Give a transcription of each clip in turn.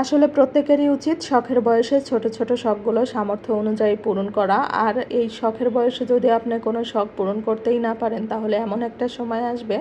আসলে প্রত্যেকেরই উচিত শখের বয়সে ছোট ছোট শখগুলো সামর্থ্য অনুযায়ী পূরণ করা। আর এই শখের বয়সে যদি আপনি কোনো শখ পূরণ করতেই না পারেন, তাহলে এমন একটা সময় আসবে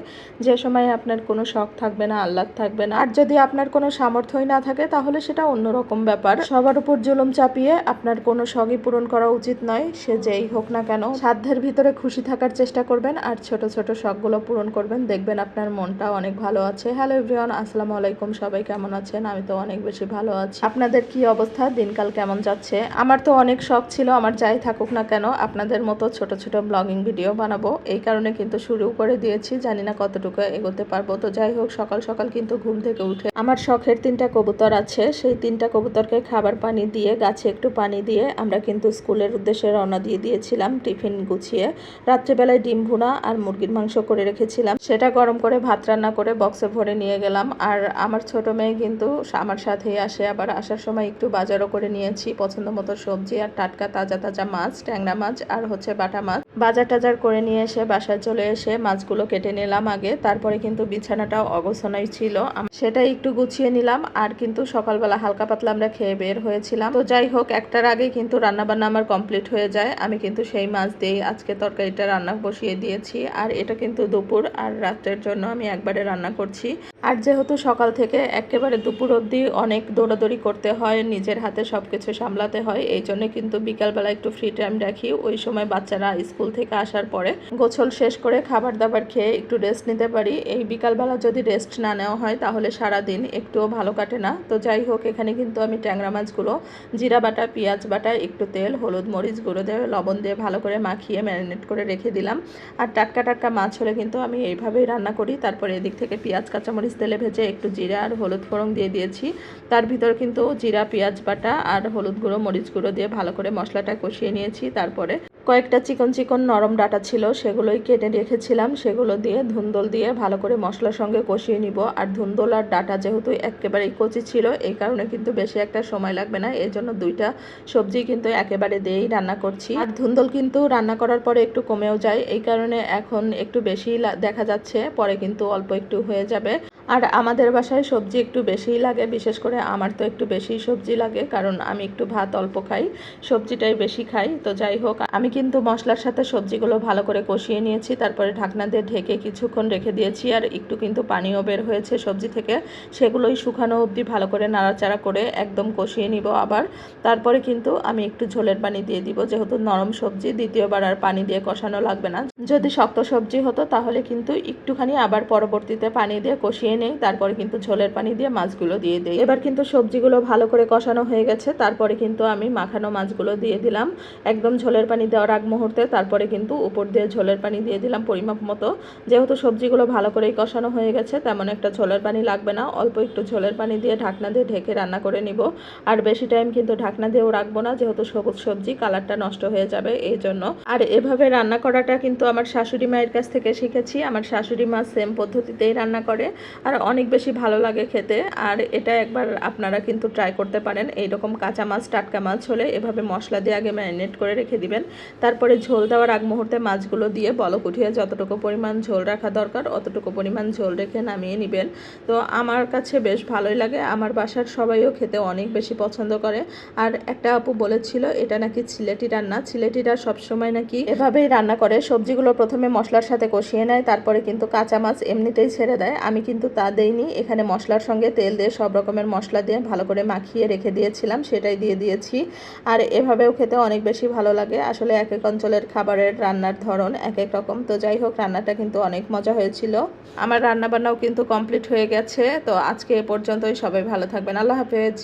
যে সময়ে আপনার কোনো শখ থাকবে না, আহ্লাদ থাকবে না। আর যদি আপনার কোনো সামর্থ্যই না থাকে, তাহলে সেটা অন্যরকম ব্যাপার। সবার উপর জুলুম চাপিয়ে আপনার কোনো শখই পূরণ করা উচিত নয়, সে যেই হোক না কেন। সাধ্যের ভিতরে খুশি থাকার চেষ্টা করবেন আর ছোট ছোট শখগুলো পূরণ করবেন, দেখবেন আপনার মনটা অনেক ভালো আছে। হ্যালো এভরিওয়ান, আসসালামু আলাইকুম। সবাই কেমন আছেন? আমি তো অনেক বেশি ভালো আছি। আপনাদের কি অবস্থা? দিনকাল কেমন যাচ্ছে? আমার তো অনেক শখ ছিল, আমার যাই থাকুক না কেন আপনাদের মতো ছোট ছোট ব্লগিং ভিডিও বানাবো, এই কারণে কিন্তু শুরু করে দিয়েছি। জানি না কতটুকু এগোতে পারবো। তো যাই হোক, সকাল সকাল কিন্তু ঘুম থেকে উঠে আমার শখের 3টা কবুতর আছে, সেই 3টা কবুতরকে খাবার পানি দিয়ে, গাছে একটু পানি দিয়ে আমরা কিন্তু স্কুলের উদ্দেশ্যে রওনা দিয়ে দিয়েছিলাম। টিফিন গুছিয়ে রাত্রেবেলায় ডিম ভুনা আর মুরগির মাংস করে রেখেছিলাম, সেটা গরম করে ভাত রান্না করে বক্সে ভরে নিয়ে গেলাম। আর আমার ছোট মেয়ে কিন্তু আমার সাথেই আসে, আবার আসার সময় একটু বাজারও করে নিয়েছি, পছন্দ মতো সবজি আর টাটকা তাজা তাজা মাছ, ট্যাংরা মাছ আর হচ্ছে বাটা মাছ। বাজার টাজার করে নিয়ে এসে বাসায় চলে এসে মাছগুলো কেটে নিলাম আগে, তারপরে কিন্তু বিছানাটাও অগোছানোই ছিল, সেটাই একটু গুছিয়ে নিলাম। আর কিন্তু সকালবেলা হালকা পাতলা আমরা খেয়ে বের হয়েছিলাম। তো যাই হোক, একটার আগেই কিন্তু রান্না বান্না আমার কমপ্লিট হয়ে যায়। আমি কিন্তু সেই মাছ দিয়েই আজকে তরকারিটা রান্না বসিয়ে দিয়েছি। আর এটা কিন্তু দুপুর আর রাত্রের জন্য আমি একবারে রান্না করছি। আর যেহেতু সকাল থেকে একেবারে দুপুর অবধি অনেক দৌড়াদৌড়ি করতে হয়, নিজের হাতে সব কিছু সামলাতে হয়, এই জন্য কিন্তু বিকালবেলা একটু ফ্রি টাইম রাখি। ওই সময় বাচ্চারা স্কুল থেকে আসার পরে গোছল শেষ করে খাবার দাবার খেয়ে একটু রেস্ট নিতে পারি। এই বিকালবেলা যদি রেস্ট না নেওয়া হয়, তাহলে সারাদিন একটুও ভালো কাটে না। তো যাই হোক, এখানে কিন্তু আমি ট্যাংরা মাছগুলো জিরা বাটা, পেঁয়াজ বাটা, একটু তেল, হলুদ, মরিচ গুঁড়ো দিয়ে, লবণ দিয়ে ভালো করে মাখিয়ে ম্যারিনেট করে রেখে দিলাম। আর টাটকা টাটকা মাছ হলে কিন্তু আমি এইভাবেই রান্না করি। তারপরে এদিক থেকে পেঁয়াজ কাঁচামরিচ তেলে ভেজে একটু জিরা আর হলুদ ফোড়ন দিয়ে দিয়েছি। তার ভিতর কিন্তু জিরা, পেঁয়াজ বাটা আর হলুদ গুঁড়ো, মরিচ গুঁড়ো দিয়ে ভালো করে মশলাটা কষিয়ে নিয়েছি। তারপরে কয়েকটা চিকন চিকন নরম ডাটা ছিল, সেগুলোই কেটে রেখেছিলাম, সেগুলো দিয়ে ধুন্দল দিয়ে ভালো করে মশলার সঙ্গে কষিয়ে নিব। আর ধুন্দল আর ডাটা যেহেতু একেবারেই কচি ছিল, এই কারণে কিন্তু বেশি একটা সময় লাগবে না, এই জন্য 2টা সবজি কিন্তু একেবারে দিয়েই রান্না করছি। আর ধুন্দল কিন্তু রান্না করার পরে একটু কমেও যায়, এই কারণে এখন একটু বেশি দেখা যাচ্ছে, পরে কিন্তু অল্প একটু হয়ে যাবে। আর আমাদের বাসায় সবজি একটু বেশিই লাগে, বিশেষ করে আমার তো একটু বেশি সবজি লাগে, কারণ আমি একটু ভাত অল্প খাই, সবজিটাই বেশি খাই। তো যাই হোক, আমি কিন্তু মশলার সাথে সবজিগুলো ভালো করে কষিয়ে নিয়েছি, তারপরে ঢাকনা দিয়ে ঢেকে কিছুক্ষণ রেখে দিয়েছি। আর একটু কিন্তু পানিও বের হয়েছে সবজি থেকে, সেগুলোই শুকানো অবধি ভালো করে নাড়াচাড়া করে একদম কষিয়ে নিব আবার। তারপরে কিন্তু আমি একটু ঝোলের পানি দিয়ে দিব, যেহেতু নরম সবজি দ্বিতীয়বার আর পানি দিয়ে কষানো লাগবে না। যদি শক্ত সবজি হতো তাহলে কিন্তু একটুখানি আবার পরবর্তীতে পানি দিয়ে কষিয়ে নেই, তারপরে কিন্তু ঝোলের পানি দিয়ে মাছগুলো দিয়ে দিই। এবার কিন্তু সবজিগুলো ভালো করে কষানো হয়ে গেছে, তারপরে কিন্তু আমি মাখানো মাছগুলো দিয়ে দিলাম একদম ঝোলের পানি দেওয়ার আগ মুহূর্তে। তারপরে কিন্তু উপর দিয়ে ঝোলের পানি দিয়ে দিলাম পরিমাপ মতো। যেহেতু সবজিগুলো ভালো করেই কষানো হয়ে গেছে, তেমন একটা ঝোলের পানি লাগবে না, অল্প একটু ঝোলের পানি দিয়ে ঢাকনা দিয়ে ঢেকে রান্না করে নিব। আর বেশি টাইম কিন্তু ঢাকনা দিয়েও রাখবো না, যেহেতু সবুজ সবজি কালারটা নষ্ট হয়ে যাবে এই জন্য। আর এভাবে রান্না করাটা কিন্তু আমার শাশুড়ি মায়ের কাছ থেকে শিখেছি। আমার শাশুড়ি মা সেম পদ্ধতিতেই রান্না করে, আর অনেক বেশি ভালো লাগে খেতে। আর এটা একবার আপনারা কিন্তু ট্রাই করতে পারেন। এইরকম কাঁচা মাছ, টাটকা মাছ হলে এভাবে মশলা দিয়ে আগে ম্যারিনেট করে রেখে দিবেন, তারপরে ঝোল দেওয়ার আগ মুহূর্তে মাছগুলো দিয়ে বলক উঠিয়ে যতটুকু পরিমাণ ঝোল রাখা দরকার অতটুকু পরিমাণ ঝোল রেখে নামিয়ে নেবেন। তো আমার কাছে বেশ ভালোই লাগে, আমার বাসার সবাইও খেতে অনেক বেশি পছন্দ করে। আর একটা আপু বলেছিল এটা নাকি সিলেটি রান্না, সিলেটিরা সবসময় নাকি এভাবেই রান্না করে, সবজিগুলো প্রথমে মশলার সাথে কষিয়ে নেয়, তারপরে কিন্তু কাঁচা মাছ এমনিতেই ছেড়ে দেয়। আমি কিন্তু তা দেইনি, এখানে মশলার সঙ্গে তেল দিয়ে সব রকমের মশলা দিয়ে ভালো করে মাখিয়ে রেখে দিয়েছিলাম, সেটাই দিয়ে দিয়েছি। আর এভাবেও খেতে অনেক বেশি ভালো লাগে। আসলে এক এক অঞ্চলের খাবারের রান্নার ধরন এক এক রকম। তো যাই হোক, রান্নাটা কিন্তু অনেক মজা হয়েছিল। আমার রান্না বান্নাও কিন্তু কমপ্লিট হয়ে গেছে। তো আজকে এ পর্যন্তই, সবাই ভালো থাকবেন, আল্লাহ হাফেজ।